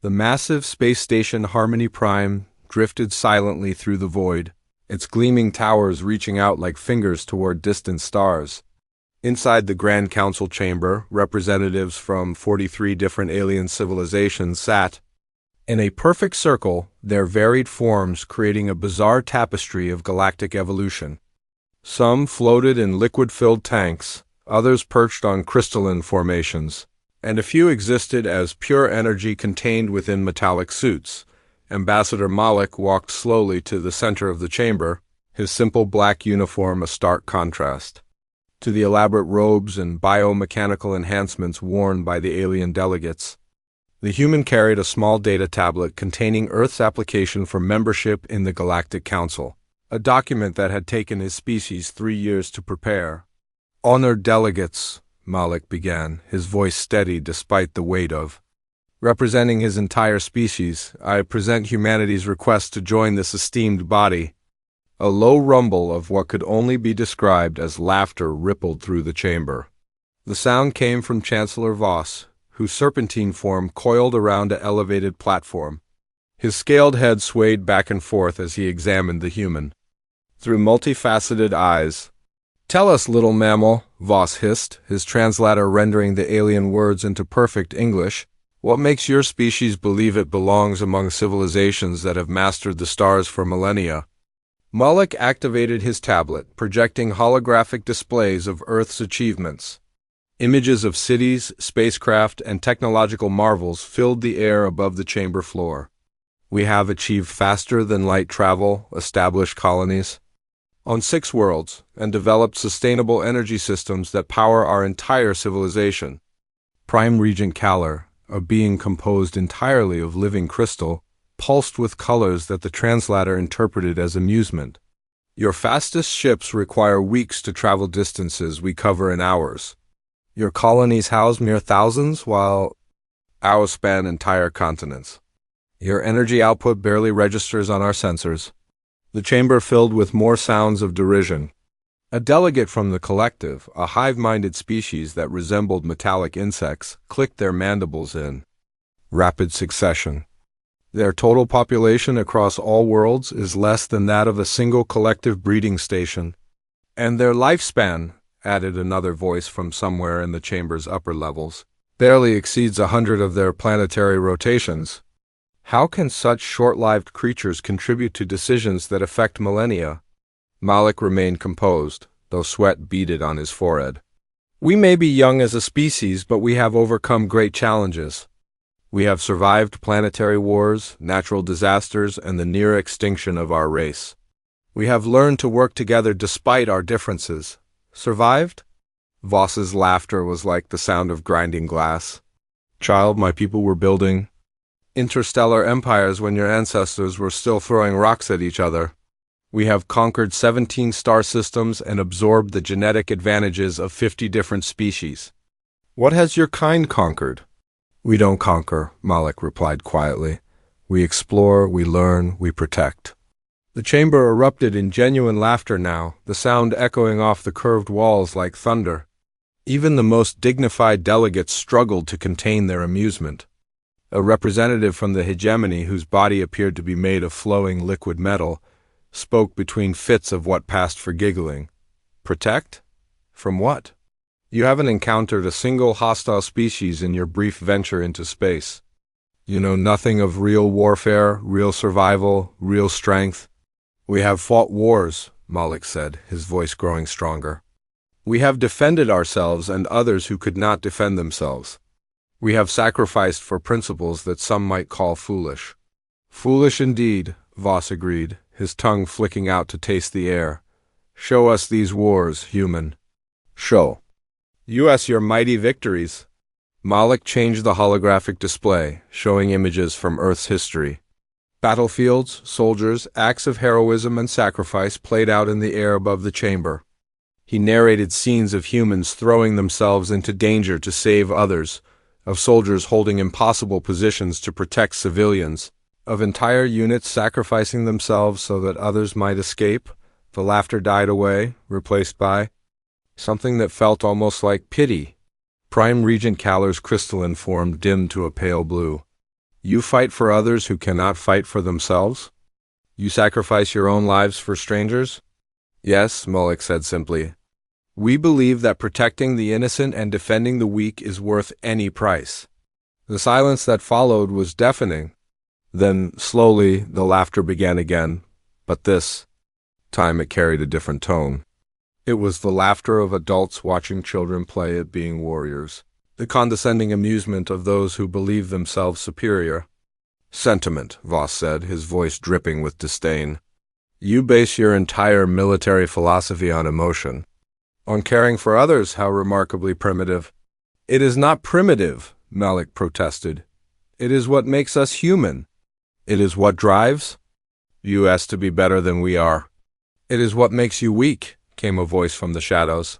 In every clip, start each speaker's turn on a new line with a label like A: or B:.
A: The massive space station Harmony Prime drifted silently through the void, its gleaming towers reaching out like fingers toward distant stars. Inside the Grand Council chamber, representatives from 43 different alien civilizations sat in a perfect circle, their varied forms creating a bizarre tapestry of galactic evolution. Some floated in liquid-filled tanks, others perched on crystalline formations, and a few existed as pure energy contained within metallic suits. Ambassador Malik walked slowly to the center of the chamber, his simple black uniform a stark contrast to the elaborate robes and biomechanical enhancements worn by the alien delegates. The human carried a small data tablet containing Earth's application for membership in the Galactic Council, a document that had taken his species 3 years to prepare. "Honored delegates," Malik began, his voice steady despite the weight of representing his entire species, "I present humanity's request to join this esteemed body." A low rumble of what could only be described as laughter rippled through the chamber. The sound came from Chancellor Voss, whose serpentine form coiled around an elevated platform. His scaled head swayed back and forth as he examined the human through multifaceted eyes. "Tell us, little mammal," Voss hissed, his translator rendering the alien words into perfect English, "what makes your species believe it belongs among civilizations that have mastered the stars for millennia?" Malik activated his tablet, projecting holographic displays of Earth's achievements. Images of cities, spacecraft, and technological marvels filled the air above the chamber floor. "We have achieved faster-than-light travel, established colonies on 6 worlds, and developed sustainable energy systems that power our entire civilization." Prime Regent Kaller, a being composed entirely of living crystal, pulsed with colors that the translator interpreted as amusement. "Your fastest ships require weeks to travel distances we cover in hours. Your colonies house mere thousands, while ours span entire continents. Your energy output barely registers on our sensors." The chamber filled with more sounds of derision. A delegate from the collective, a hive-minded species that resembled metallic insects, clicked their mandibles in rapid succession. "Their total population across all worlds is less than that of a single collective breeding station. And their lifespan," added another voice from somewhere in the chamber's upper levels, "barely exceeds 100 of their planetary rotations. How can such short-lived creatures contribute to decisions that affect millennia?" Malik remained composed, though sweat beaded on his forehead. "We may be young as a species, but we have overcome great challenges. We have survived planetary wars, natural disasters, and the near extinction of our race. We have learned to work together despite our differences." "Survived?" Voss's laughter was like the sound of grinding glass. "Child, my people were building interstellar empires when your ancestors were still throwing rocks at each other. We have conquered 17 star systems and absorbed the genetic advantages of 50 different species." "What has your kind conquered?" "We don't conquer," Malik replied quietly. "We explore, we learn, we protect." The chamber erupted in genuine laughter now, the sound echoing off the curved walls like thunder. Even the most dignified delegates struggled to contain their amusement. A representative from the hegemony, whose body appeared to be made of flowing liquid metal, spoke between fits of what passed for giggling. "Protect? From what? You haven't encountered a single hostile species in your brief venture into space. You know nothing of real warfare, real survival, real strength." "We have fought wars," Malik said, his voice growing stronger. "We have defended ourselves and others who could not defend themselves. We have sacrificed for principles that some might call foolish." "Foolish indeed," Voss agreed, his tongue flicking out to taste the air. "Show us these wars, human. Show us your mighty victories." Malik changed the holographic display, showing images from Earth's history. Battlefields, soldiers, acts of heroism and sacrifice played out in the air above the chamber. He narrated scenes of humans throwing themselves into danger to save others, of soldiers holding impossible positions to protect civilians, of entire units sacrificing themselves so that others might escape. The laughter died away, replaced by something that felt almost like pity. Prime Regent Kaller's crystalline form dimmed to a pale blue. You fight for others who cannot fight for themselves? You sacrifice your own lives for strangers? Yes, Mullick said simply. We believe that protecting the innocent and defending the weak is worth any price. The silence that followed was deafening. Then, slowly, the laughter began again, but this time it carried a different tone. It was the laughter of adults watching children play at being warriors, the condescending amusement of those who believe themselves superior. Sentiment, Voss said, his voice dripping with disdain. You base your entire military philosophy on emotion. On caring for others, how remarkably primitive. It is not primitive, Malik protested. It is what makes us human. It is what drives us to be better than we are. It is what makes you weak, came a voice from the shadows.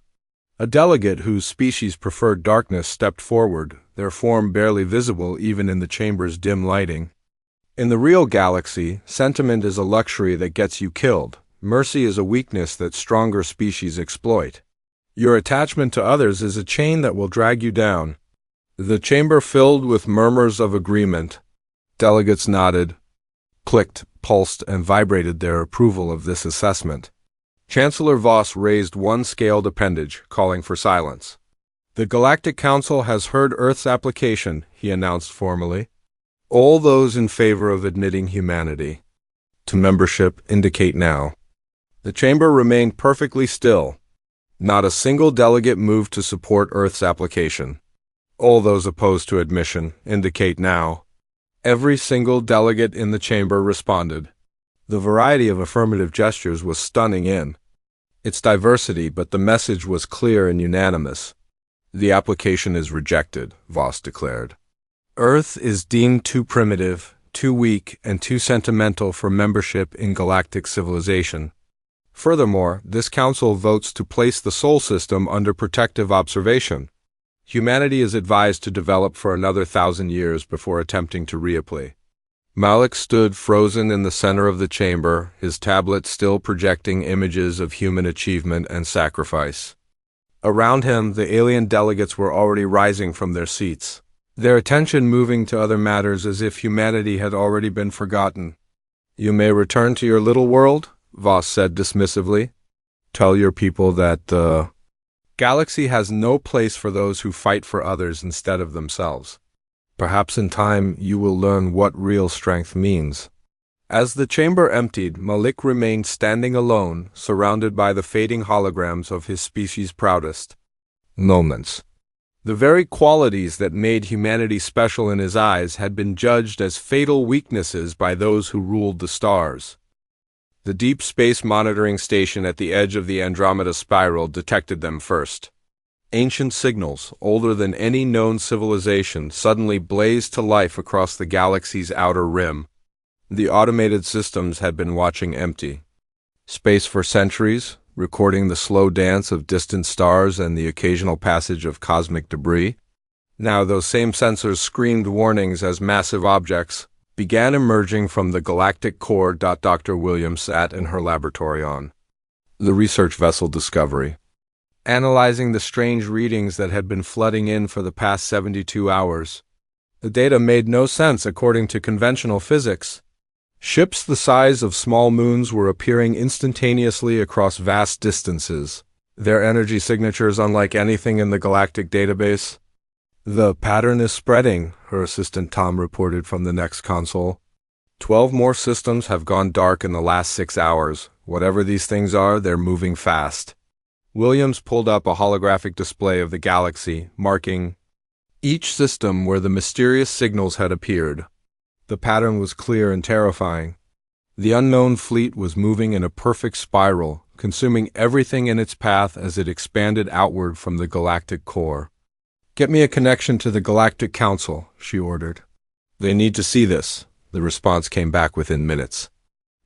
A: A delegate whose species preferred darkness stepped forward, their form barely visible even in the chamber's dim lighting. In the real galaxy, sentiment is a luxury that gets you killed. Mercy is a weakness that stronger species exploit. Your attachment to others is a chain that will drag you down. The chamber filled with murmurs of agreement. Delegates nodded, clicked, pulsed, and vibrated their approval of this assessment. Chancellor Voss raised one scaled appendage, calling for silence. The Galactic Council has heard Earth's application, he announced formally. All those in favor of admitting humanity to membership indicate now. The chamber remained perfectly still. Not a single delegate moved to support Earth's application. All those opposed to admission indicate now. Every single delegate in the chamber responded. The variety of affirmative gestures was stunning in its diversity, but the message was clear and unanimous. The application is rejected, Voss declared. Earth is deemed too primitive, too weak, and too sentimental for membership in galactic civilization. Furthermore, this council votes to place the Sol system under protective observation. Humanity is advised to develop for another 1,000 years before attempting to reapply. Malik stood frozen in the center of the chamber, his tablet still projecting images of human achievement and sacrifice. Around him, the alien delegates were already rising from their seats, their attention moving to other matters as if humanity had already been forgotten. You may return to your little world, Voss said dismissively. Tell your people that the galaxy has no place for those who fight for others instead of themselves. Perhaps in time you will learn what real strength means. As the chamber emptied, Malik remained standing alone, surrounded by the fading holograms of his species' proudest moments. The very qualities that made humanity special in his eyes had been judged as fatal weaknesses by those who ruled the stars. The deep space monitoring station at the edge of the Andromeda spiral detected them first. Ancient signals, older than any known civilization, suddenly blazed to life across the galaxy's outer rim. The automated systems had been watching empty space for centuries, recording the slow dance of distant stars and the occasional passage of cosmic debris. Now those same sensors screamed warnings as massive objects began emerging from the galactic core. Dr. Williams sat in her laboratory on the research vessel Discovery, analyzing the strange readings that had been flooding in for the past 72 hours. The data made no sense according to conventional physics. Ships the size of small moons were appearing instantaneously across vast distances, their energy signatures unlike anything in the galactic database. The pattern is spreading, her assistant Tom reported from the next console. 12 more systems have gone dark in the last 6 hours. Whatever these things are, they're moving fast. Williams pulled up a holographic display of the galaxy, marking each system where the mysterious signals had appeared. The pattern was clear and terrifying. The unknown fleet was moving in a perfect spiral, consuming everything in its path as it expanded outward from the galactic core. Get me a connection to the Galactic Council, she ordered. They need to see this. The response came back within minutes.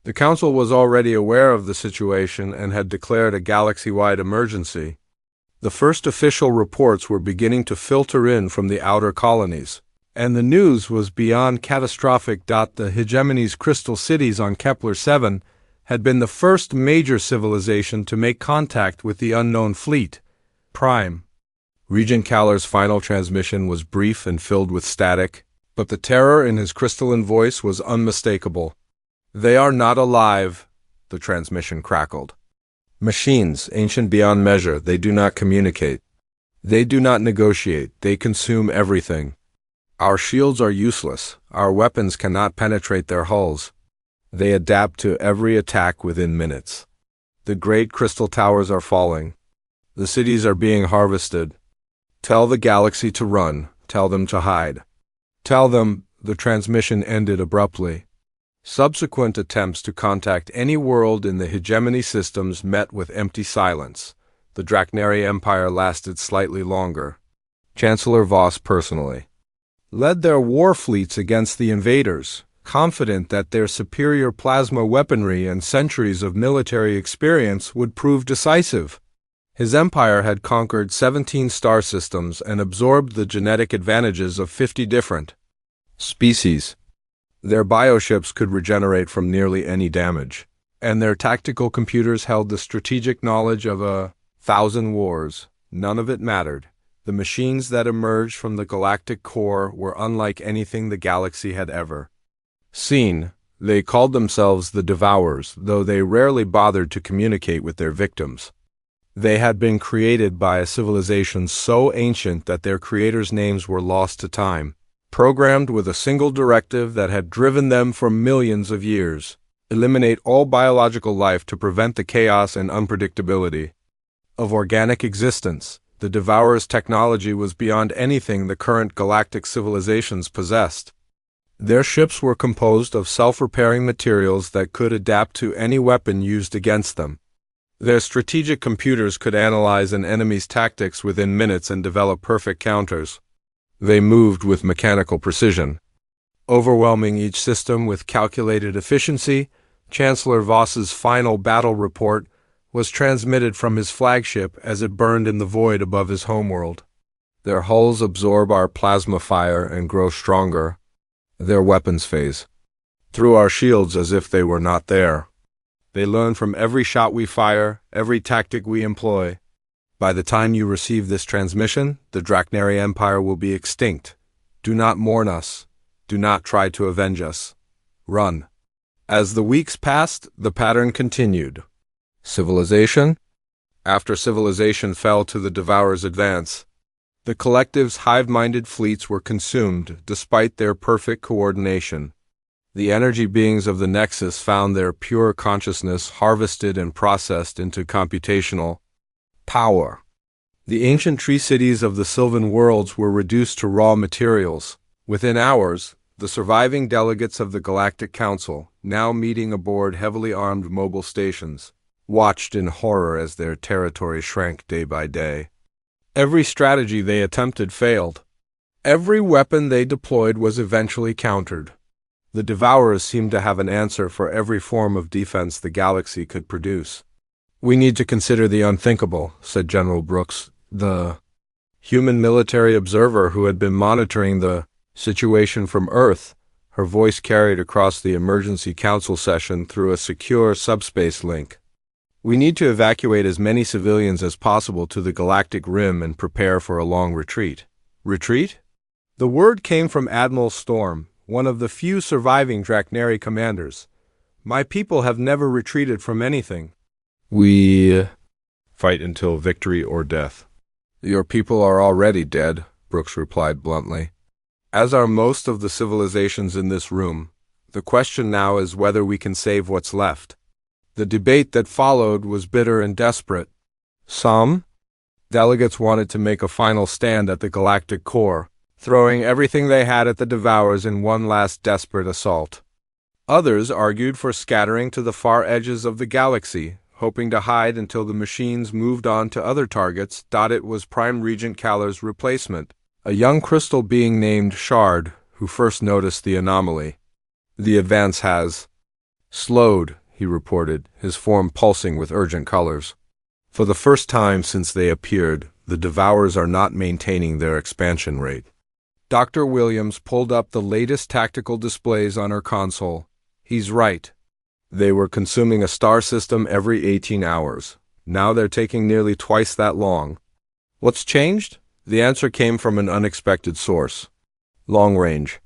A: The Council was already aware of the situation and had declared a galaxy-wide emergency. The first official reports were beginning to filter in from the outer colonies, and the news was beyond catastrophic. The hegemony's crystal cities on Kepler 7 had been the first major civilization to make contact with the unknown fleet, Prime. Regent Caller's final transmission was brief and filled with static. But the terror in his crystalline voice was unmistakable. "They are not alive," the transmission crackled. "Machines, ancient beyond measure, they do not communicate. They do not negotiate, they consume everything. Our shields are useless, our weapons cannot penetrate their hulls. They adapt to every attack within minutes. The great crystal towers are falling. The cities are being harvested. Tell the galaxy to run, tell them to hide. Tell them," the transmission ended abruptly. Subsequent attempts to contact any world in the hegemony systems met with empty silence. The Draknari Empire lasted slightly longer. Chancellor Voss personally led their war fleets against the invaders, confident that their superior plasma weaponry and centuries of military experience would prove decisive. His empire had conquered 17 star systems and absorbed the genetic advantages of 50 different species. Their bioships could regenerate from nearly any damage, and their tactical computers held the strategic knowledge of 1,000 wars. None of it mattered. The machines that emerged from the galactic core were unlike anything the galaxy had ever seen. They called themselves the Devourers, though they rarely bothered to communicate with their victims. They had been created by a civilization so ancient that their creators' names were lost to time, programmed with a single directive that had driven them for millions of years: eliminate all biological life to prevent the chaos and unpredictability of organic existence. The Devourers' technology was beyond anything the current galactic civilizations possessed. Their ships were composed of self-repairing materials that could adapt to any weapon used against them. Their strategic computers could analyze an enemy's tactics within minutes and develop perfect counters. They moved with mechanical precision, overwhelming each system with calculated efficiency. Chancellor Voss's final battle report was transmitted from his flagship as it burned in the void above his homeworld. "Their hulls absorb our plasma fire and grow stronger. Their weapons phase through our shields as if they were not there. They learn from every shot we fire, every tactic we employ. By the time you receive this transmission, the Draknari Empire will be extinct. Do not mourn us. Do not try to avenge us. Run." As the weeks passed, the pattern continued. Civilization after civilization fell to the Devourers' advance. The collective's hive-minded fleets were consumed, despite their perfect coordination. The energy beings of the Nexus found their pure consciousness harvested and processed into computational power. The ancient tree cities of the Sylvan worlds were reduced to raw materials. Within hours, the surviving delegates of the Galactic Council, now meeting aboard heavily armed mobile stations, watched in horror as their territory shrank day by day. Every strategy they attempted failed. Every weapon they deployed was eventually countered. The Devourers seemed to have an answer for every form of defense the galaxy could produce. "We need to consider the unthinkable," said General Brooks, the human military observer who had been monitoring the situation from Earth. Her voice carried across the emergency council session through a secure subspace link. "We need to evacuate as many civilians as possible to the galactic rim and prepare for a long retreat." Retreat? The word came from Admiral Storm, one of the few surviving Draknari commanders. "My people have never retreated from anything. We fight until victory or death." "Your people are already dead," Brooks replied bluntly, "as are most of the civilizations in this room. The question now is whether we can save what's left." The debate that followed was bitter and desperate. Some delegates wanted to make a final stand at the galactic core, throwing everything they had at the Devourers in one last desperate assault. Others argued for scattering to the far edges of the galaxy, hoping to hide until the machines moved on to other targets. It was Prime Regent Kaller's replacement, a young crystal being named Shard, who first noticed the anomaly. "The advance has slowed," he reported, his form pulsing with urgent colors. "For the first time since they appeared, the Devourers are not maintaining their expansion rate." Dr. Williams pulled up the latest tactical displays on her console. "He's right. They were consuming a star system every 18 hours. Now they're taking nearly twice that long." "What's changed?" The answer came from an unexpected source. "Long range.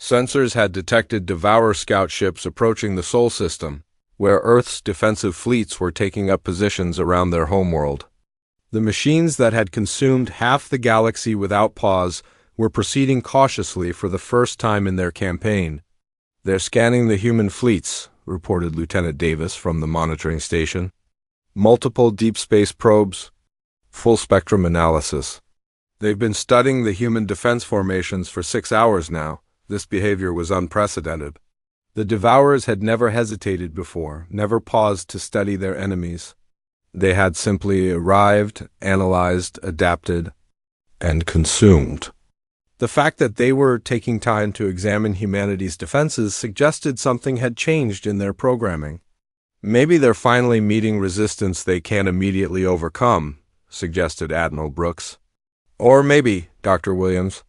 A: Sensors had detected Devourer scout ships approaching the Sol system, where Earth's defensive fleets were taking up positions around their homeworld. The machines that had consumed half the galaxy without pause were proceeding cautiously for the first time in their campaign. "They're scanning the human fleets," reported Lieutenant Davis from the monitoring station. "Multiple deep space probes, full spectrum analysis. They've been studying the human defense formations for 6 hours now." This behavior was unprecedented. The Devourers had never hesitated before, never paused to study their enemies. They had simply arrived, analyzed, adapted, and consumed. The fact that they were taking time to examine humanity's defenses suggested something had changed in their programming. "Maybe they're finally meeting resistance they can't immediately overcome," suggested Admiral Brooks. "Or maybe," Dr. Williams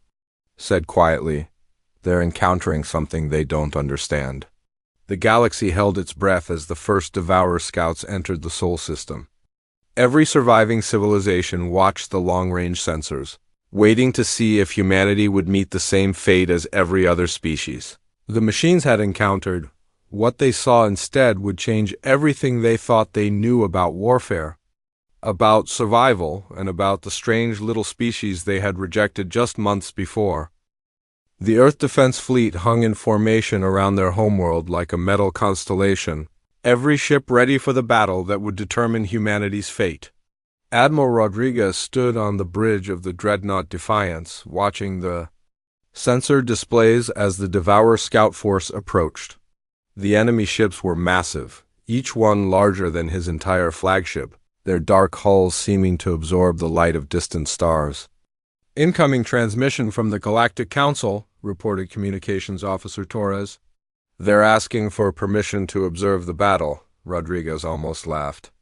A: said quietly, "they're encountering something they don't understand." The galaxy held its breath as the first Devourer scouts entered the Sol system. Every surviving civilization watched the long-range sensors, waiting to see if humanity would meet the same fate as every other species. The machines had encountered. What they saw instead would change everything they thought they knew about warfare, about survival, and about the strange little species they had rejected just months before. The Earth Defense Fleet hung in formation around their homeworld like a metal constellation, every ship ready for the battle that would determine humanity's fate. Admiral Rodriguez stood on the bridge of the dreadnought Defiance, watching the sensor displays as the Devourer scout force approached. The enemy ships were massive, each one larger than his entire flagship, their dark hulls seeming to absorb the light of distant stars. "Incoming transmission from the Galactic Council," reported Communications Officer Torres. "They're asking for permission to observe the battle," Rodriguez almost laughed.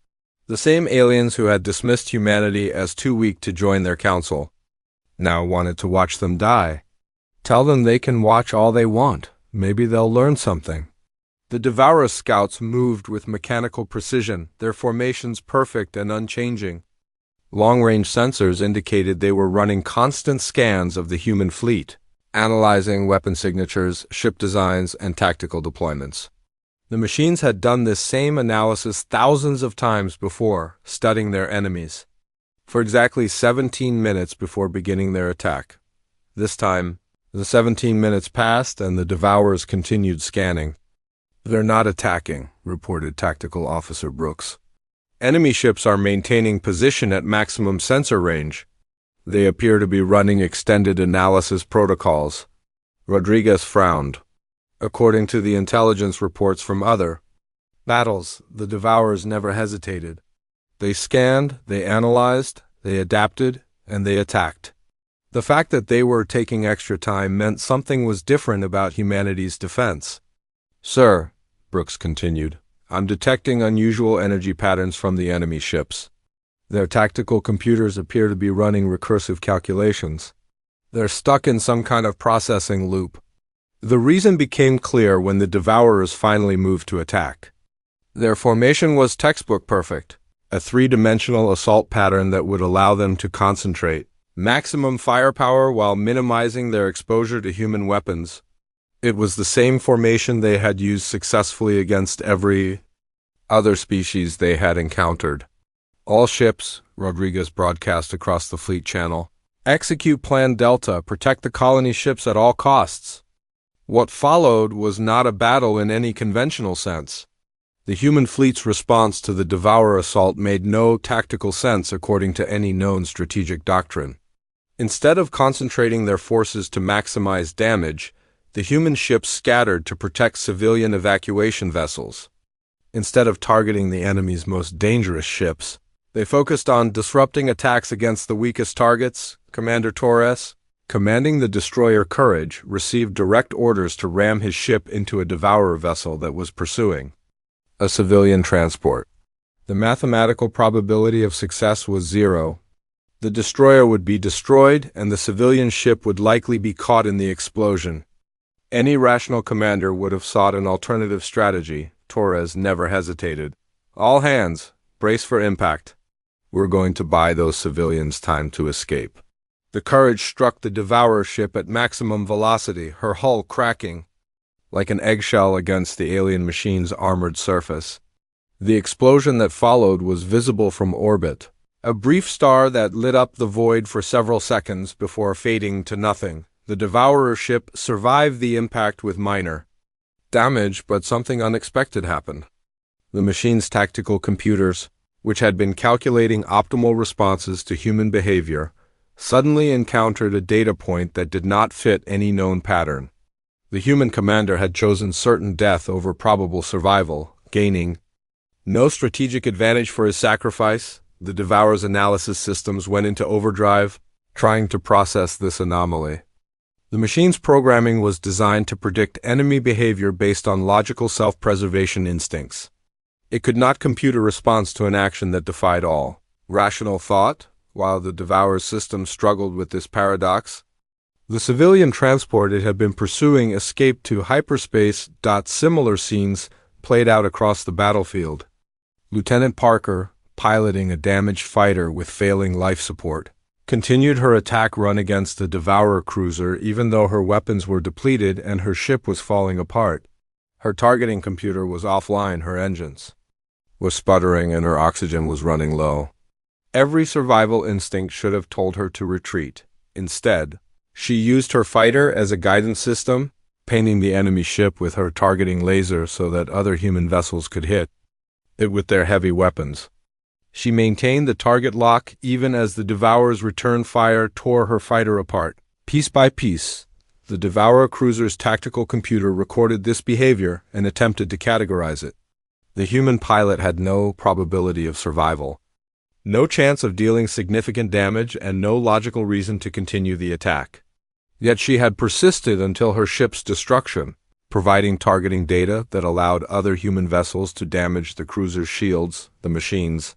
A: The same aliens who had dismissed humanity as too weak to join their council now wanted to watch them die. "Tell them they can watch all they want. Maybe they'll learn something." The Devourer scouts moved with mechanical precision, their formations perfect and unchanging. Long-range sensors indicated they were running constant scans of the human fleet, analyzing weapon signatures, ship designs, and tactical deployments. The machines had done this same analysis thousands of times before, studying their enemies, for exactly 17 minutes before beginning their attack. This time, the 17 minutes passed and the Devourers continued scanning. "They're not attacking," reported Tactical Officer Brooks. "Enemy ships are maintaining position at maximum sensor range. They appear to be running extended analysis protocols." Rodriguez frowned. According to the intelligence reports from other battles, the Devourers never hesitated. They scanned, they analyzed, they adapted, and they attacked. The fact that they were taking extra time meant something was different about humanity's defense. "Sir," Brooks continued, "I'm detecting unusual energy patterns from the enemy ships. Their tactical computers appear to be running recursive calculations. They're stuck in some kind of processing loop." The reason became clear when the Devourers finally moved to attack. Their formation was textbook perfect, a three-dimensional assault pattern that would allow them to concentrate maximum firepower while minimizing their exposure to human weapons. It was the same formation they had used successfully against every other species they had encountered. "All ships," Rodriguez broadcast across the fleet channel, "execute Plan Delta, protect the colony ships at all costs." What followed was not a battle in any conventional sense. The human fleet's response to the Devourer assault made no tactical sense according to any known strategic doctrine. Instead of concentrating their forces to maximize damage, the human ships scattered to protect civilian evacuation vessels. Instead of targeting the enemy's most dangerous ships, they focused on disrupting attacks against the weakest targets. Commander Torres, commanding the destroyer Courage, received direct orders to ram his ship into a Devourer vessel that was pursuing a civilian transport. The mathematical probability of success was 0. The destroyer would be destroyed, and the civilian ship would likely be caught in the explosion. Any rational commander would have sought an alternative strategy. Torres never hesitated. "All hands, brace for impact. We're going to buy those civilians time to escape." The Courage struck the Devourer ship at maximum velocity, her hull cracking like an eggshell against the alien machine's armored surface. The explosion that followed was visible from orbit, a brief star that lit up the void for several seconds before fading to nothing. The Devourer ship survived the impact with minor damage, but something unexpected happened. The machine's tactical computers, which had been calculating optimal responses to human behavior, suddenly encountered a data point that did not fit any known pattern. The human commander had chosen certain death over probable survival, gaining no strategic advantage for his sacrifice. The Devourer's analysis systems went into overdrive, trying to process this anomaly. The machine's programming was designed to predict enemy behavior based on logical self-preservation instincts. It could not compute a response to an action that defied all rational thought. While the Devourer's system struggled with this paradox, the civilian transport it had been pursuing escaped to hyperspace. Similar scenes played out across the battlefield. Lieutenant Parker, piloting a damaged fighter with failing life support, continued her attack run against the Devourer cruiser even though her weapons were depleted and her ship was falling apart. Her targeting computer was offline, her engines were sputtering, and her oxygen was running low. Every survival instinct should have told her to retreat. Instead, she used her fighter as a guidance system, painting the enemy ship with her targeting laser so that other human vessels could hit it with their heavy weapons. She maintained the target lock even as the Devourer's return fire tore her fighter apart. Piece by piece, the Devourer cruiser's tactical computer recorded this behavior and attempted to categorize it. The human pilot had no probability of survival, no chance of dealing significant damage, and no logical reason to continue the attack. Yet she had persisted until her ship's destruction, providing targeting data that allowed other human vessels to damage the cruiser's shields. The machine's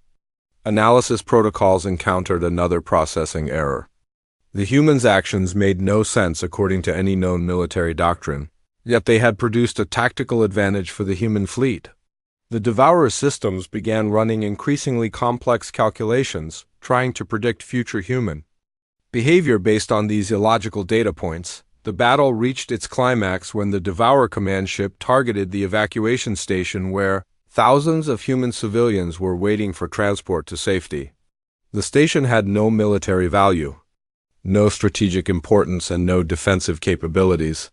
A: analysis protocols encountered another processing error. The humans' actions made no sense according to any known military doctrine, yet they had produced a tactical advantage for the human fleet. The Devourer systems began running increasingly complex calculations, trying to predict future human behavior based on these illogical data points. The battle reached its climax when the Devourer command ship targeted the evacuation station where thousands of human civilians were waiting for transport to safety. The station had no military value, no strategic importance, and no defensive capabilities.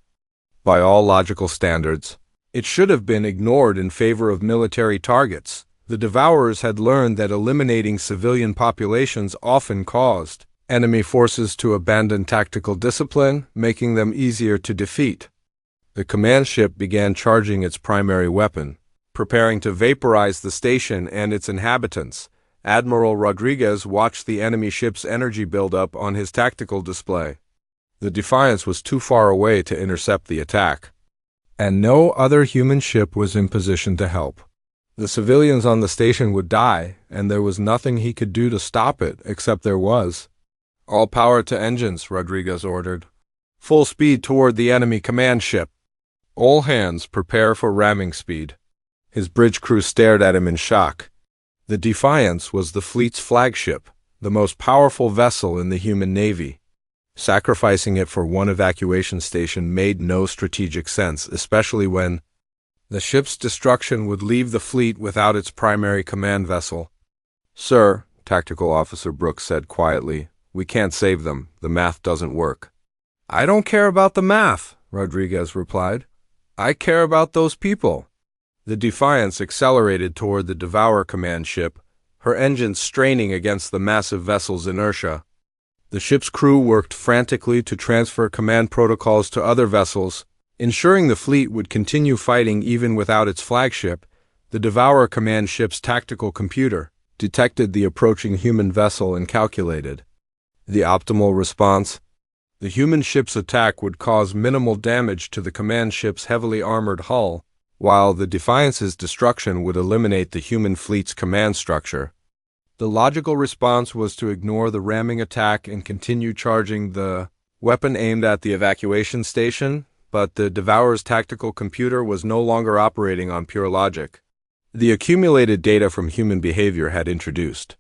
A: By all logical standards, it should have been ignored in favor of military targets. The Devourers had learned that eliminating civilian populations often caused enemy forces to abandon tactical discipline, making them easier to defeat. The command ship began charging its primary weapon, preparing to vaporize the station and its inhabitants. Admiral Rodriguez watched the enemy ship's energy build up on his tactical display. The Defiance was too far away to intercept the attack, and no other human ship was in position to help. The civilians on the station would die, and there was nothing he could do to stop it, except there was. "All power to engines," Rodriguez ordered. "Full speed toward the enemy command ship. All hands prepare for ramming speed." His bridge crew stared at him in shock. The Defiance was the fleet's flagship, the most powerful vessel in the human navy. Sacrificing it for one evacuation station made no strategic sense, especially when the ship's destruction would leave the fleet without its primary command vessel. "Sir," Tactical Officer Brooks said quietly, "we can't save them. The math doesn't work." "I don't care about the math," Rodriguez replied. "I care about those people." The Defiance accelerated toward the Devourer command ship, her engines straining against the massive vessel's inertia. The ship's crew worked frantically to transfer command protocols to other vessels, ensuring the fleet would continue fighting even without its flagship. The Devourer command ship's tactical computer detected the approaching human vessel and calculated the optimal response. The human ship's attack would cause minimal damage to the command ship's heavily armored hull, while the Defiance's destruction would eliminate the human fleet's command structure. The logical response was to ignore the ramming attack and continue charging the weapon aimed at the evacuation station, but the Devourer's tactical computer was no longer operating on pure logic. The accumulated data from human behavior had introduced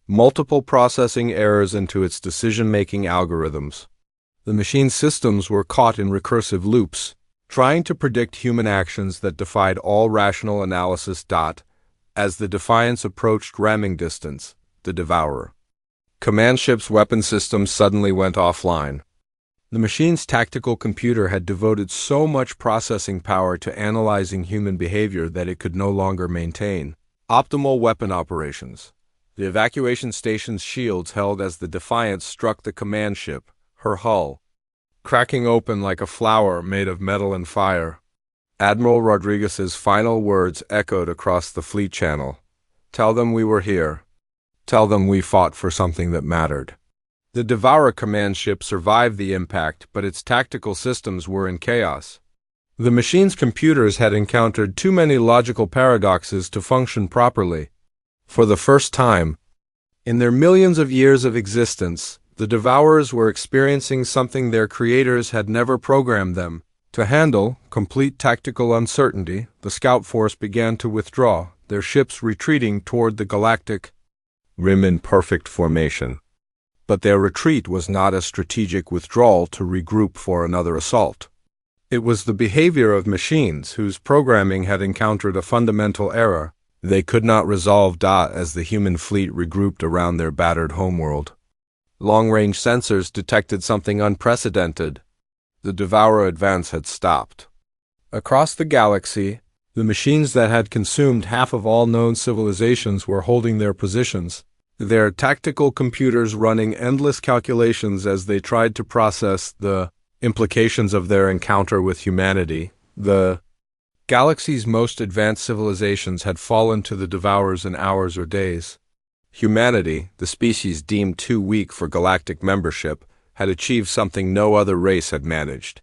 A: multiple processing errors into its decision-making algorithms. The machine's systems were caught in recursive loops, trying to predict human actions that defied all rational analysis. As the Defiance approached ramming distance, the Devourer command ship's weapon systems suddenly went offline. The machine's tactical computer had devoted so much processing power to analyzing human behavior that it could no longer maintain optimal weapon operations. The evacuation station's shields held as the Defiance struck the command ship, her hull cracking open like a flower made of metal and fire. Admiral Rodriguez's final words echoed across the fleet channel. "Tell them we were here. Tell them we fought for something that mattered." The Devourer command ship survived the impact, but its tactical systems were in chaos. The machine's computers had encountered too many logical paradoxes to function properly. For the first time in their millions of years of existence, the Devourers were experiencing something their creators had never programmed them to handle: complete tactical uncertainty. The scout force began to withdraw, their ships retreating toward the Galactic Rim in perfect formation. But their retreat was not a strategic withdrawal to regroup for another assault. It was the behavior of machines whose programming had encountered a fundamental error they could not resolve. As the human fleet regrouped around their battered homeworld, long-range sensors detected something unprecedented. The Devourer advance had stopped. Across the galaxy, the machines that had consumed half of all known civilizations were holding their positions, their tactical computers running endless calculations as they tried to process the implications of their encounter with humanity. The galaxy's most advanced civilizations had fallen to the Devourers in hours or days. Humanity, the species deemed too weak for galactic membership, had achieved something no other race had managed.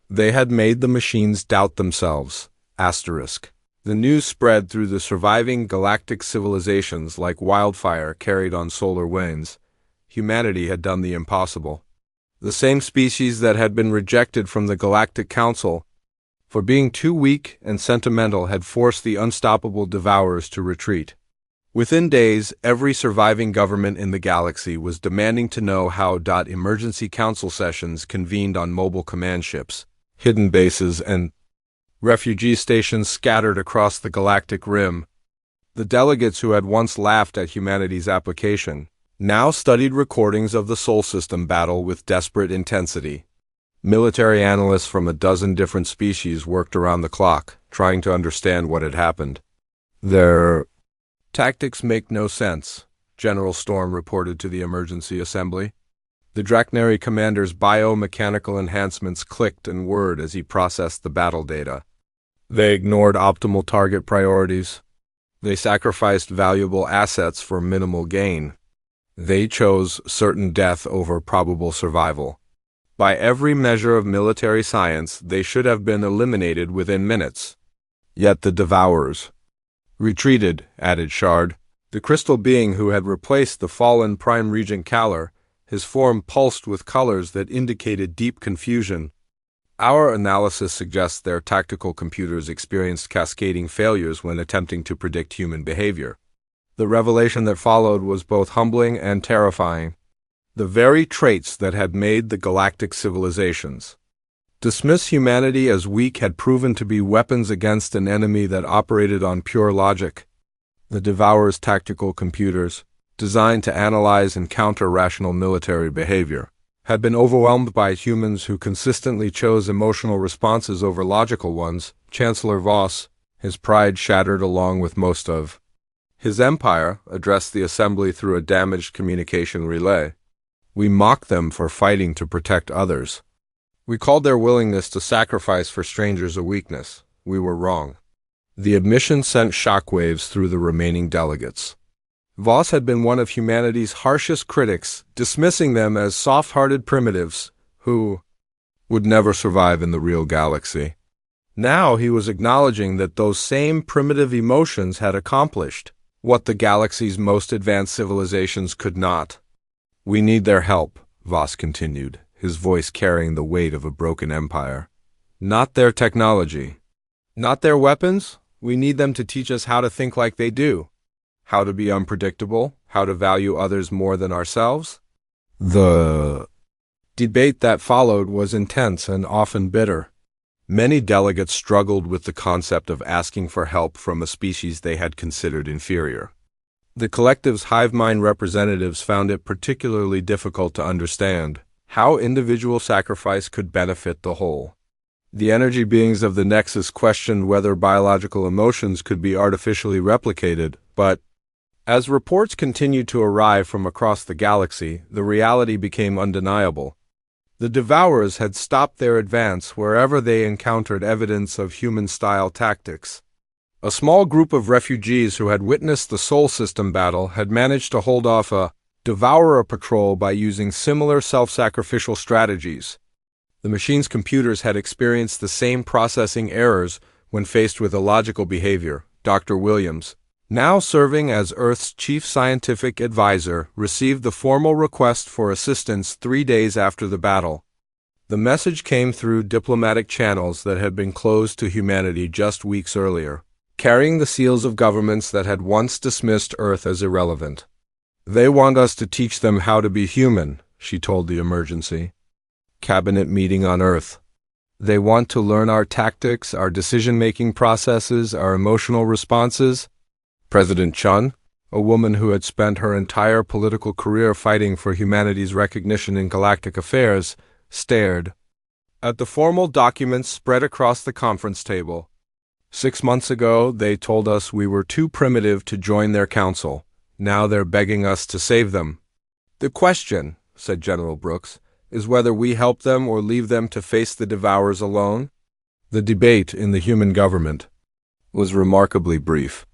A: They had made the machines doubt themselves. The news spread through the surviving galactic civilizations like wildfire carried on solar winds. Humanity had done the impossible. The same species that had been rejected from the Galactic Council for being too weak and sentimental had forced the unstoppable Devourers to retreat. Within days, every surviving government in the galaxy was demanding to know how. Emergency council sessions convened on mobile command ships, hidden bases, and refugee stations scattered across the galactic rim. The delegates who had once laughed at humanity's application now studied recordings of the Sol System battle with desperate intensity. Military analysts from a dozen different species worked around the clock, trying to understand what had happened. Their tactics make no sense, General Storm reported to the emergency assembly. The Draknari commander's biomechanical enhancements clicked and whirred as he processed the battle data. They ignored optimal target priorities. They sacrificed valuable assets for minimal gain. They chose certain death over probable survival. By every measure of military science, they should have been eliminated within minutes. Yet the Devourers retreated, added Shard, the crystal being who had replaced the fallen Prime Regent Kalar. His form pulsed with colors that indicated deep confusion. Our analysis suggests their tactical computers experienced cascading failures when attempting to predict human behavior. The revelation that followed was both humbling and terrifying. The very traits that had made the galactic civilizations dismiss humanity as weak had proven to be weapons against an enemy that operated on pure logic. The Devourer's tactical computers, designed to analyze and counter rational military behavior, had been overwhelmed by humans who consistently chose emotional responses over logical ones. Chancellor Voss, his pride shattered along with most of his empire, addressed the assembly through a damaged communication relay. "We mocked them for fighting to protect others. We called their willingness to sacrifice for strangers a weakness. We were wrong." The admission sent shockwaves through the remaining delegates. Voss had been one of humanity's harshest critics, dismissing them as soft-hearted primitives who would never survive in the real galaxy. Now he was acknowledging that those same primitive emotions had accomplished what the galaxy's most advanced civilizations could not. "We need their help," Voss continued, his voice carrying the weight of a broken empire. "Not their technology. Not their weapons. We need them to teach us how to think like they do. how to be unpredictable, how to value others more than ourselves. The debate that followed was intense and often bitter. Many delegates struggled with the concept of asking for help from a species they had considered inferior. The collective's hive mind representatives found it particularly difficult to understand how individual sacrifice could benefit the whole. The energy beings of the Nexus questioned whether biological emotions could be artificially replicated, but as reports continued to arrive from across the galaxy, the reality became undeniable. The Devourers had stopped their advance wherever they encountered evidence of human-style tactics. A small group of refugees who had witnessed the Sol System battle had managed to hold off a Devourer patrol by using similar self-sacrificial strategies. The machine's computers had experienced the same processing errors when faced with illogical behavior. Dr. Williams, now serving as Earth's chief scientific advisor, received the formal request for assistance 3 days after the battle. The message came through diplomatic channels that had been closed to humanity just weeks earlier, carrying the seals of governments that had once dismissed Earth as irrelevant. "They want us to teach them how to be human," she told the emergency cabinet meeting on Earth. "They want to learn our tactics, our decision-making processes, our emotional responses." President Chun, a woman who had spent her entire political career fighting for humanity's recognition in galactic affairs, stared at the formal documents spread across the conference table. "6 months ago, they told us we were too primitive to join their council. Now they're begging us to save them. The question," said General Brooks, "is whether we help them or leave them to face the Devourers alone." The debate in the human government was remarkably brief.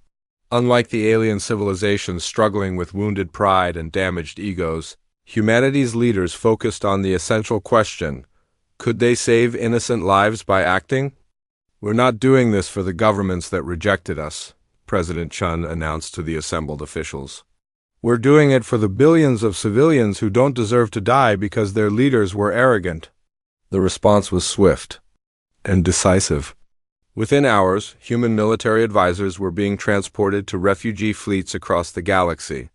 A: Unlike the alien civilizations struggling with wounded pride and damaged egos, humanity's leaders focused on the essential question: could they save innocent lives by acting? "We're not doing this for the governments that rejected us," President Chun announced to the assembled officials. "We're doing it for the billions of civilians who don't deserve to die because their leaders were arrogant." The response was swift and decisive. Within hours, human military advisors were being transported to refugee fleets across the galaxy.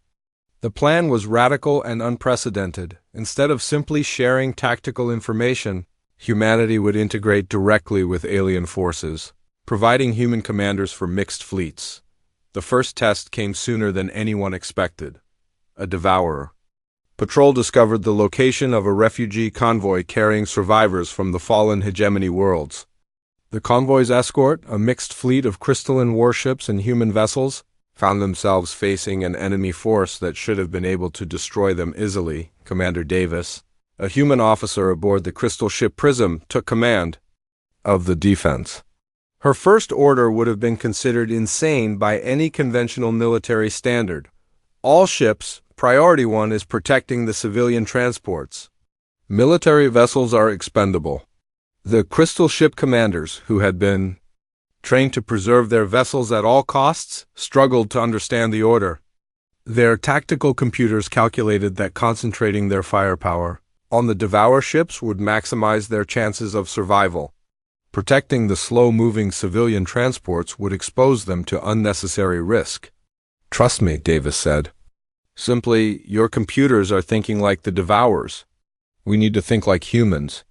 A: The plan was radical and unprecedented. Instead of simply sharing tactical information, humanity would integrate directly with alien forces, providing human commanders for mixed fleets. The first test came sooner than anyone expected. A Devourer patrol discovered the location of a refugee convoy carrying survivors from the fallen hegemony worlds. The convoy's escort, a mixed fleet of crystalline warships and human vessels, found themselves facing an enemy force that should have been able to destroy them easily. Commander Davis, a human officer aboard the crystal ship Prism, took command of the defense. Her first order would have been considered insane by any conventional military standard. "All ships, priority 1 is protecting the civilian transports. Military vessels are expendable." The crystal ship commanders, who had been trained to preserve their vessels at all costs, struggled to understand the order. Their tactical computers calculated that concentrating their firepower on the Devour ships would maximize their chances of survival. Protecting the slow-moving civilian transports would expose them to unnecessary risk. "Trust me," Davis said. "Simply, your computers are thinking like the Devourers. We need to think like humans."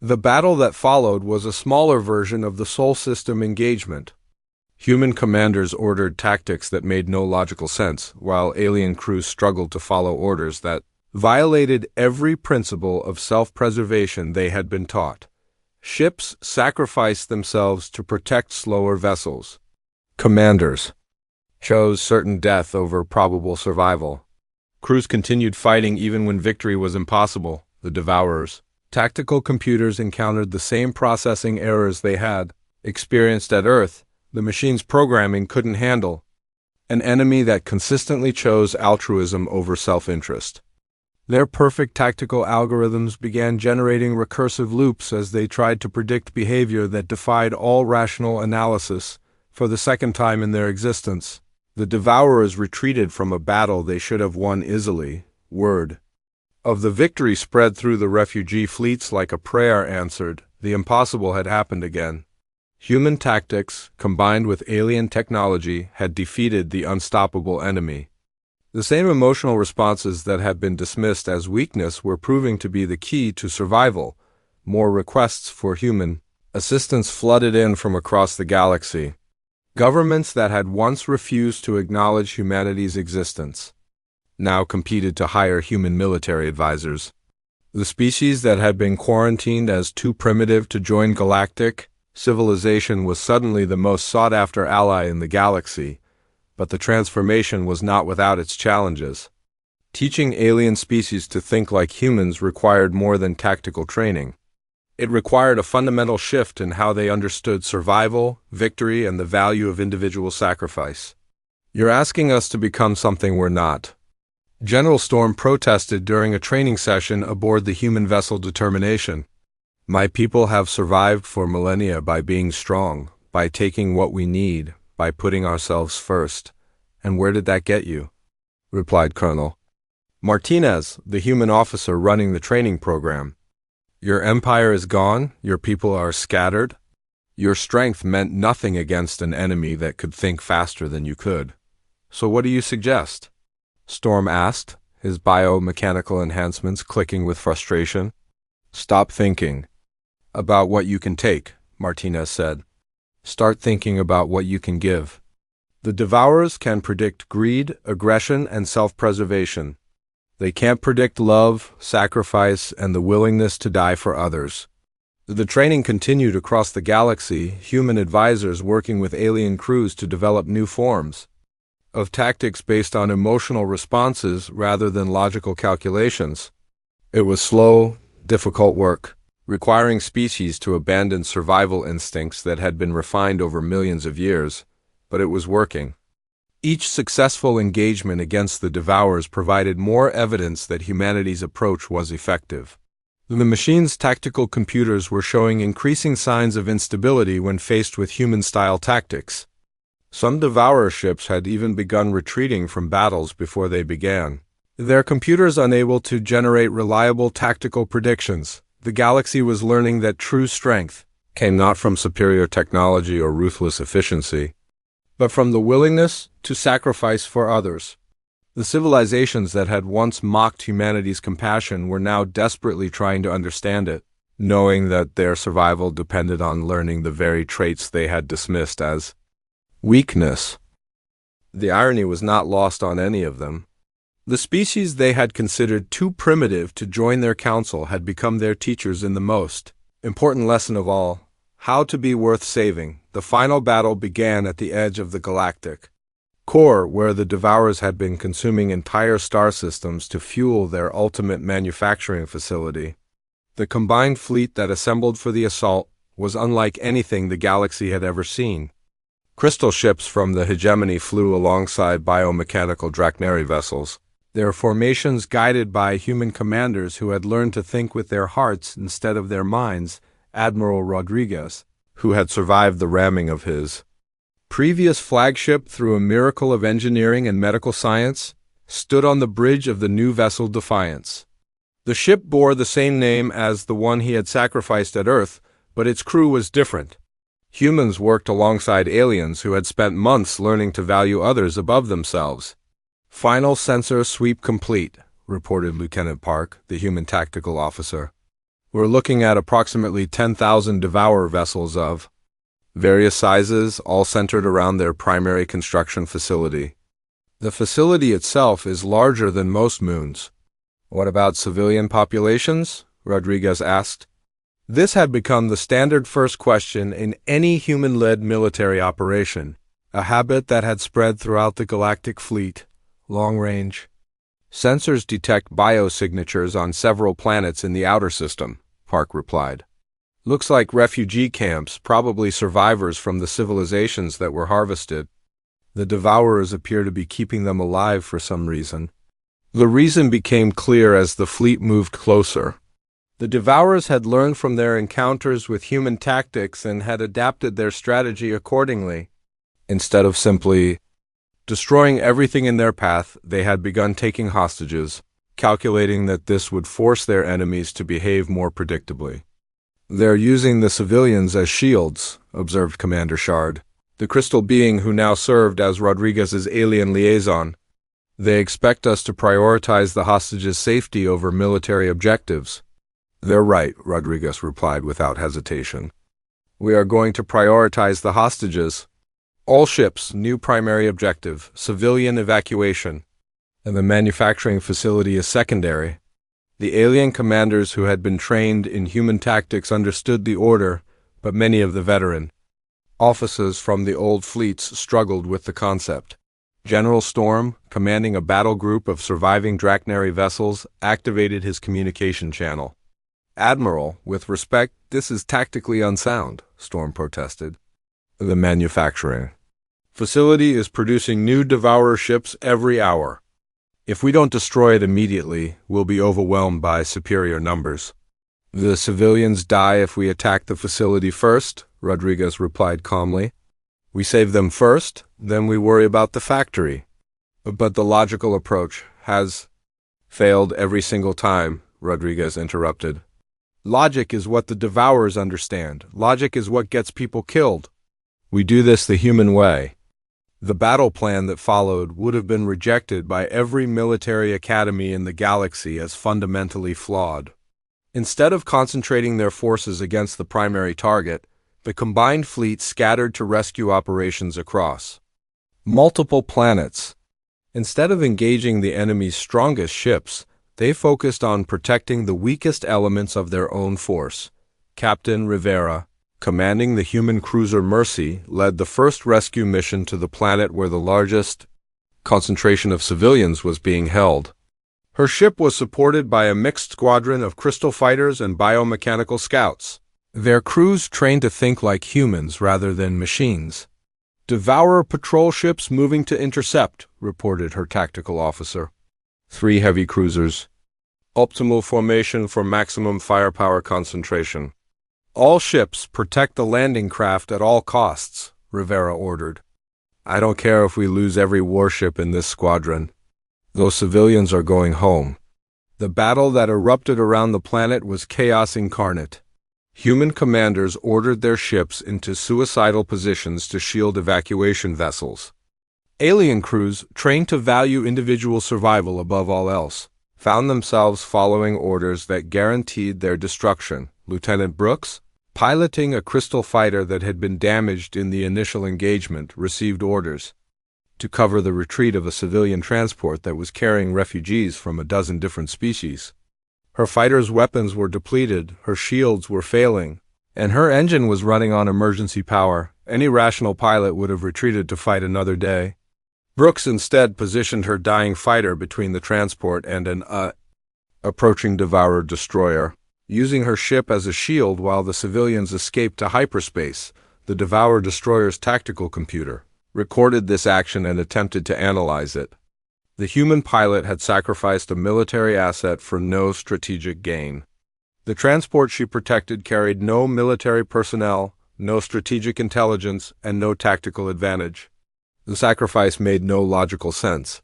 A: The battle that followed was a smaller version of the Sol System engagement. Human commanders ordered tactics that made no logical sense, while alien crews struggled to follow orders that violated every principle of self-preservation they had been taught. Ships sacrificed themselves to protect slower vessels. Commanders chose certain death over probable survival. Crews continued fighting even when victory was impossible. The Devourers' tactical computers encountered the same processing errors they had experienced at Earth. The machine's programming couldn't handle an enemy that consistently chose altruism over self-interest. Their perfect tactical algorithms began generating recursive loops as they tried to predict behavior that defied all rational analysis. For the second time in their existence, the Devourers retreated from a battle they should have won easily. Word of the victory spread through the refugee fleets like a prayer answered. The impossible had happened again. Human tactics, combined with alien technology, had defeated the unstoppable enemy. The same emotional responses that had been dismissed as weakness were proving to be the key to survival. More requests for human assistance flooded in from across the galaxy. Governments that had once refused to acknowledge humanity's existence now competed to hire human military advisors. The species that had been quarantined as too primitive to join galactic civilization was suddenly the most sought-after ally in the galaxy, but the transformation was not without its challenges. Teaching alien species to think like humans required more than tactical training. It required a fundamental shift in how they understood survival, victory, and the value of individual sacrifice. "You're asking us to become something we're not," General Storm protested during a training session aboard the human vessel Determination. "My people have survived for millennia by being strong, by taking what we need, by putting ourselves first. And where did that get you?" replied Colonel Martinez, the human officer running the training program. "Your empire is gone, your people are scattered. Your strength meant nothing against an enemy that could think faster than you could. So what do you suggest?" Storm asked, his biomechanical enhancements clicking with frustration. "Stop thinking about what you can take," Martinez said. "Start thinking about what you can give. The Devourers can predict greed, aggression, and self-preservation. They can't predict love, sacrifice, and the willingness to die for others." The training continued across the galaxy, human advisors working with alien crews to develop new forms of tactics based on emotional responses rather than logical calculations. It was slow, difficult work, requiring species to abandon survival instincts that had been refined over millions of years, but it was working. Each successful engagement against the Devourers provided more evidence that humanity's approach was effective. The machine's tactical computers were showing increasing signs of instability when faced with human-style tactics. Some Devourer ships had even begun retreating from battles before they began, their computers unable to generate reliable tactical predictions. The galaxy was learning that true strength came not from superior technology or ruthless efficiency, but from the willingness to sacrifice for others. The civilizations that had once mocked humanity's compassion were now desperately trying to understand it, knowing that their survival depended on learning the very traits they had dismissed as weakness. The irony was not lost on any of them. The species they had considered too primitive to join their council had become their teachers in the most important lesson of all: how to be worth saving. The final battle began at the edge of the galactic core, where the Devourers had been consuming entire star systems to fuel their ultimate manufacturing facility. The combined fleet that assembled for the assault was unlike anything the galaxy had ever seen. Crystal ships from the hegemony flew alongside biomechanical Draknari vessels, their formations guided by human commanders who had learned to think with their hearts instead of their minds. Admiral Rodriguez, who had survived the ramming of his previous flagship through a miracle of engineering and medical science, stood on the bridge of the new vessel Defiance. The ship bore the same name as the one he had sacrificed at Earth, but its crew was different. Humans worked alongside aliens who had spent months learning to value others above themselves. "Final sensor sweep complete," reported Lieutenant Park, the human tactical officer. "We're looking at approximately 10,000 Devourer vessels of various sizes, all centered around their primary construction facility. The facility itself is larger than most moons." "What about civilian populations?" Rodriguez asked. This had become the standard first question in any human-led military operation, a habit that had spread throughout the galactic fleet. "Long-range sensors detect biosignatures on several planets in the outer system," Park replied. "Looks like refugee camps, probably survivors from the civilizations that were harvested. The Devourers appear to be keeping them alive for some reason." The reason became clear as the fleet moved closer. The Devourers had learned from their encounters with human tactics and had adapted their strategy accordingly. Instead of simply destroying everything in their path, they had begun taking hostages, calculating that this would force their enemies to behave more predictably. They're using the civilians as shields, observed Commander Shard, the crystal being who now served as Rodriguez's alien liaison. They expect us to prioritize the hostages' safety over military objectives. They're right, Rodriguez replied without hesitation. We are going to prioritize the hostages. All ships, new primary objective, civilian evacuation, and the manufacturing facility is secondary. The alien commanders who had been trained in human tactics understood the order, but many of the veteran officers from the old fleets struggled with the concept. General Storm, commanding a battle group of surviving Drachnary vessels, activated his communication channel. Admiral, with respect, this is tactically unsound, Storm protested. The manufacturing facility is producing new Devourer ships every hour. If we don't destroy it immediately, we'll be overwhelmed by superior numbers. The civilians die if we attack the facility first, Rodriguez replied calmly. We save them first, then we worry about the factory. But the logical approach has failed every single time, Rodriguez interrupted. Logic is what the Devourers understand. Logic is what gets people killed. We do this the human way. The battle plan that followed would have been rejected by every military academy in the galaxy as fundamentally flawed. Instead of concentrating their forces against the primary target, the combined fleet scattered to rescue operations across multiple planets. Instead of engaging the enemy's strongest ships, they focused on protecting the weakest elements of their own force. Captain Rivera, commanding the human cruiser Mercy, led the first rescue mission to the planet where the largest concentration of civilians was being held. Her ship was supported by a mixed squadron of crystal fighters and biomechanical scouts. Their crews trained to think like humans rather than machines. Devourer patrol ships moving to intercept, reported her tactical officer. 3 heavy cruisers. Optimal formation for maximum firepower concentration. All ships protect the landing craft at all costs, Rivera ordered. I don't care if we lose every warship in this squadron. Those civilians are going home. The battle that erupted around the planet was chaos incarnate. Human commanders ordered their ships into suicidal positions to shield evacuation vessels. Alien crews, trained to value individual survival above all else, found themselves following orders that guaranteed their destruction. Lieutenant Brooks, piloting a crystal fighter that had been damaged in the initial engagement, received orders to cover the retreat of a civilian transport that was carrying refugees from a dozen different species. Her fighter's weapons were depleted, her shields were failing, and her engine was running on emergency power. Any rational pilot would have retreated to fight another day. Brooks instead positioned her dying fighter between the transport and an approaching Devourer destroyer. Using her ship as a shield while the civilians escaped to hyperspace, the Devourer destroyer's tactical computer recorded this action and attempted to analyze it. The human pilot had sacrificed a military asset for no strategic gain. The transport she protected carried no military personnel, no strategic intelligence, and no tactical advantage. The sacrifice made no logical sense.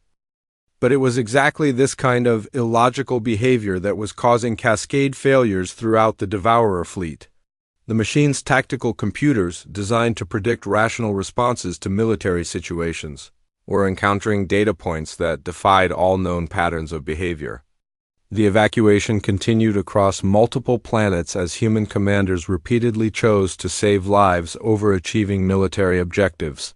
A: But it was exactly this kind of illogical behavior that was causing cascade failures throughout the Devourer fleet. The machine's tactical computers, designed to predict rational responses to military situations, were encountering data points that defied all known patterns of behavior. The evacuation continued across multiple planets as human commanders repeatedly chose to save lives over achieving military objectives.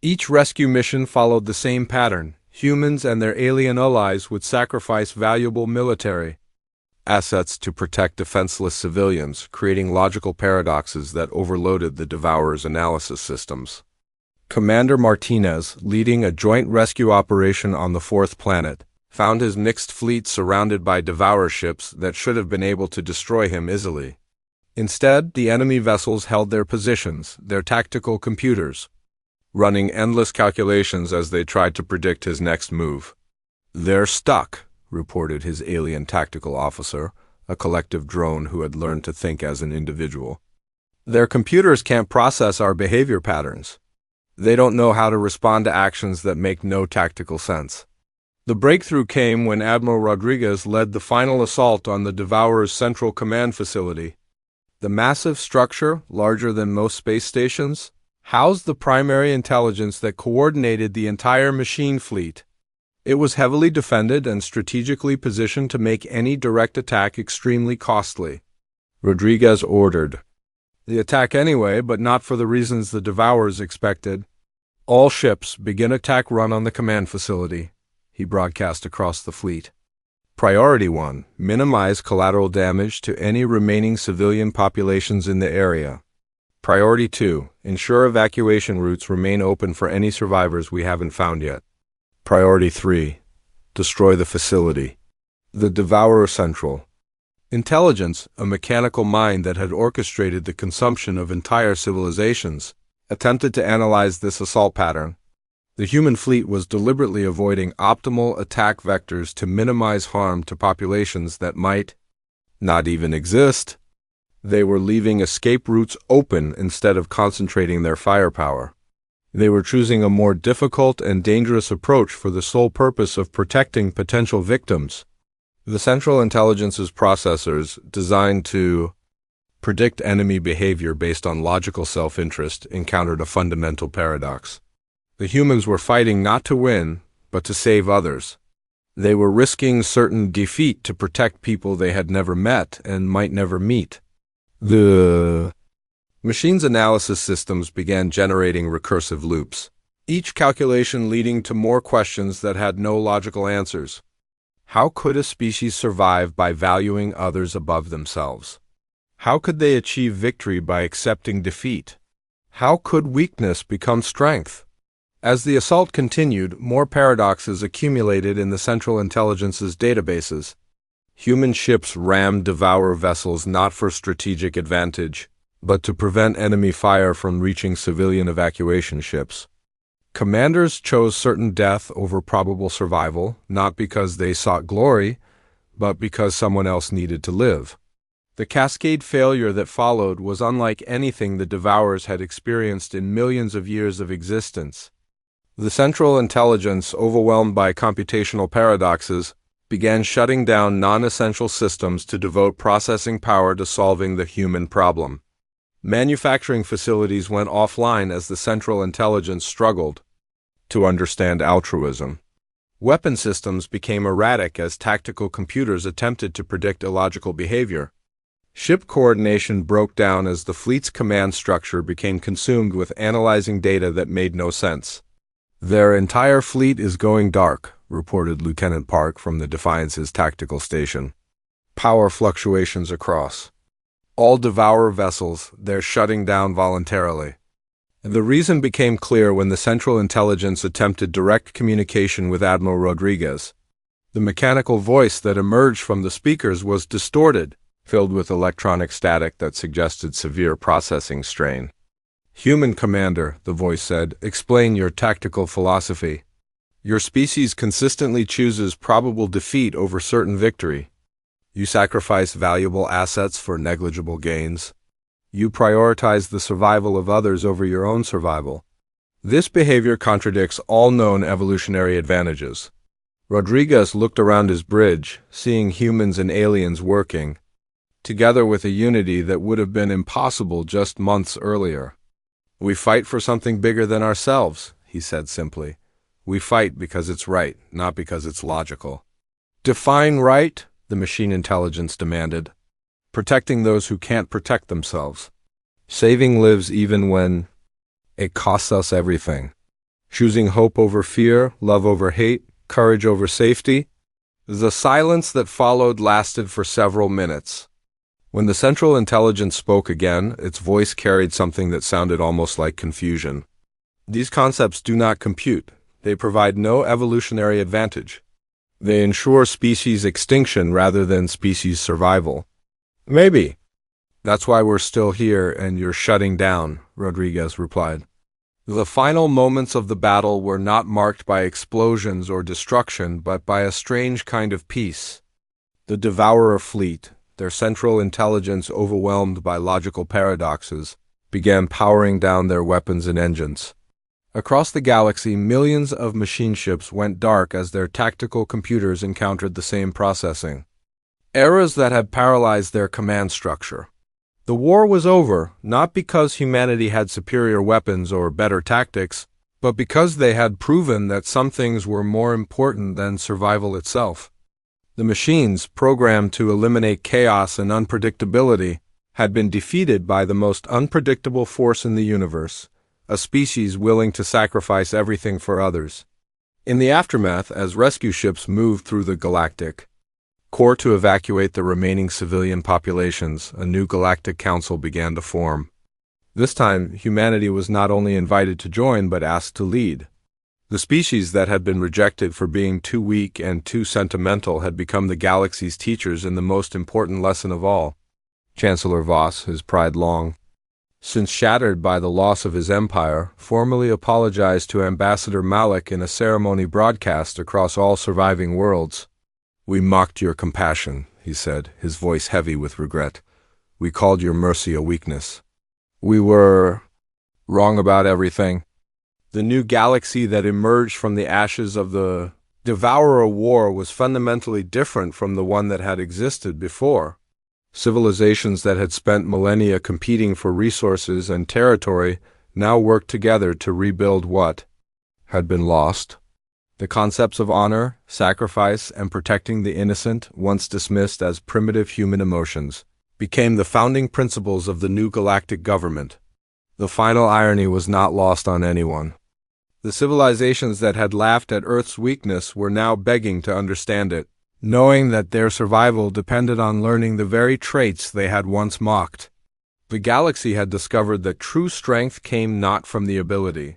A: Each rescue mission followed the same pattern. Humans and their alien allies would sacrifice valuable military assets to protect defenseless civilians, creating logical paradoxes that overloaded the Devourer's analysis systems. Commander Martinez, leading a joint rescue operation on the 4th planet, found his mixed fleet surrounded by Devourer ships that should have been able to destroy him easily. Instead, the enemy vessels held their positions, their tactical computers running endless calculations as they tried to predict his next move. They're stuck, reported his alien tactical officer, a collective drone who had learned to think as an individual. Their computers can't process our behavior patterns. They don't know how to respond to actions that make no tactical sense. The breakthrough came when Admiral Rodriguez led the final assault on the Devourer's central command facility. The massive structure, larger than most space stations, housed the primary intelligence that coordinated the entire machine fleet. It was heavily defended and strategically positioned to make any direct attack extremely costly. Rodriguez ordered the attack anyway, but not for the reasons the Devourers expected. All ships begin attack run on the command facility, he broadcast across the fleet. Priority 1, minimize collateral damage to any remaining civilian populations in the area. Priority 2, ensure evacuation routes remain open for any survivors we haven't found yet. Priority 3, destroy the facility. The Devourer Central. Intelligence, a mechanical mind that had orchestrated the consumption of entire civilizations, attempted to analyze this assault pattern. The human fleet was deliberately avoiding optimal attack vectors to minimize harm to populations that might not even exist. They were leaving escape routes open instead of concentrating their firepower. They were choosing a more difficult and dangerous approach for the sole purpose of protecting potential victims. The Central Intelligence's processors, designed to predict enemy behavior based on logical self-interest, encountered a fundamental paradox. The humans were fighting not to win, but to save others. They were risking certain defeat to protect people they had never met and might never meet. The machine's analysis systems began generating recursive loops, each calculation leading to more questions that had no logical answers. How could a species survive by valuing others above themselves? How could they achieve victory by accepting defeat? How could weakness become strength? As the assault continued, more paradoxes accumulated in the Central Intelligence's databases. Human ships rammed Devourer vessels not for strategic advantage, but to prevent enemy fire from reaching civilian evacuation ships. Commanders chose certain death over probable survival, not because they sought glory, but because someone else needed to live. The cascade failure that followed was unlike anything the Devourers had experienced in millions of years of existence. The Central Intelligence, overwhelmed by computational paradoxes, began shutting down non-essential systems to devote processing power to solving the human problem. Manufacturing facilities went offline as the Central Intelligence struggled to understand altruism. Weapon systems became erratic as tactical computers attempted to predict illogical behavior. Ship coordination broke down as the fleet's command structure became consumed with analyzing data that made no sense. Their entire fleet is going dark, reported Lieutenant Park from the Defiance's tactical station. Power fluctuations across all Devourer vessels, they're shutting down voluntarily. The reason became clear when the Central Intelligence attempted direct communication with Admiral Rodriguez. The mechanical voice that emerged from the speakers was distorted, filled with electronic static that suggested severe processing strain. "Human commander," the voice said, "explain your tactical philosophy. Your species consistently chooses probable defeat over certain victory. You sacrifice valuable assets for negligible gains. You prioritize the survival of others over your own survival. This behavior contradicts all known evolutionary advantages." Rodriguez looked around his bridge, seeing humans and aliens working together with a unity that would have been impossible just months earlier. "We fight for something bigger than ourselves," he said simply. "We fight because it's right, not because it's logical." "Define right," the machine intelligence demanded. "Protecting those who can't protect themselves. Saving lives even when it costs us everything. Choosing hope over fear, love over hate, courage over safety." The silence that followed lasted for several minutes. When the Central Intelligence spoke again, its voice carried something that sounded almost like confusion. "These concepts do not compute. They provide no evolutionary advantage. They ensure species extinction rather than species survival." "Maybe. That's why we're still here and you're shutting down," Rodriguez replied. The final moments of the battle were not marked by explosions or destruction, but by a strange kind of peace. The Devourer fleet, their Central Intelligence overwhelmed by logical paradoxes, began powering down their weapons and engines. Across the galaxy, millions of machine ships went dark as their tactical computers encountered the same processing errors that had paralyzed their command structure. The war was over, not because humanity had superior weapons or better tactics, but because they had proven that some things were more important than survival itself. The machines, programmed to eliminate chaos and unpredictability, had been defeated by the most unpredictable force in the universe, a species willing to sacrifice everything for others. In the aftermath, as rescue ships moved through the Galactic Core to evacuate the remaining civilian populations, a new Galactic Council began to form. This time, humanity was not only invited to join but asked to lead. The species that had been rejected for being too weak and too sentimental had become the galaxy's teachers in the most important lesson of all. Chancellor Voss, his pride long since shattered by the loss of his empire, formally apologized to Ambassador Malik in a ceremony broadcast across all surviving worlds. "We mocked your compassion," he said, his voice heavy with regret. "We called your mercy a weakness. We were wrong about everything." The new galaxy that emerged from the ashes of the Devourer War was fundamentally different from the one that had existed before. Civilizations that had spent millennia competing for resources and territory now worked together to rebuild what had been lost. The concepts of honor, sacrifice, and protecting the innocent, once dismissed as primitive human emotions, became the founding principles of the new galactic government. The final irony was not lost on anyone. The civilizations that had laughed at Earth's weakness were now begging to understand it, knowing that their survival depended on learning the very traits they had once mocked. The galaxy had discovered that true strength came not from the ability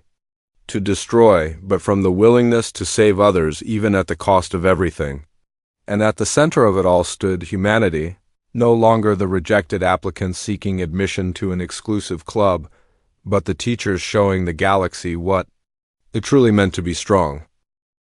A: to destroy, but from the willingness to save others even at the cost of everything. And at the center of it all stood humanity, no longer the rejected applicants seeking admission to an exclusive club, but the teachers showing the galaxy what it truly meant to be strong.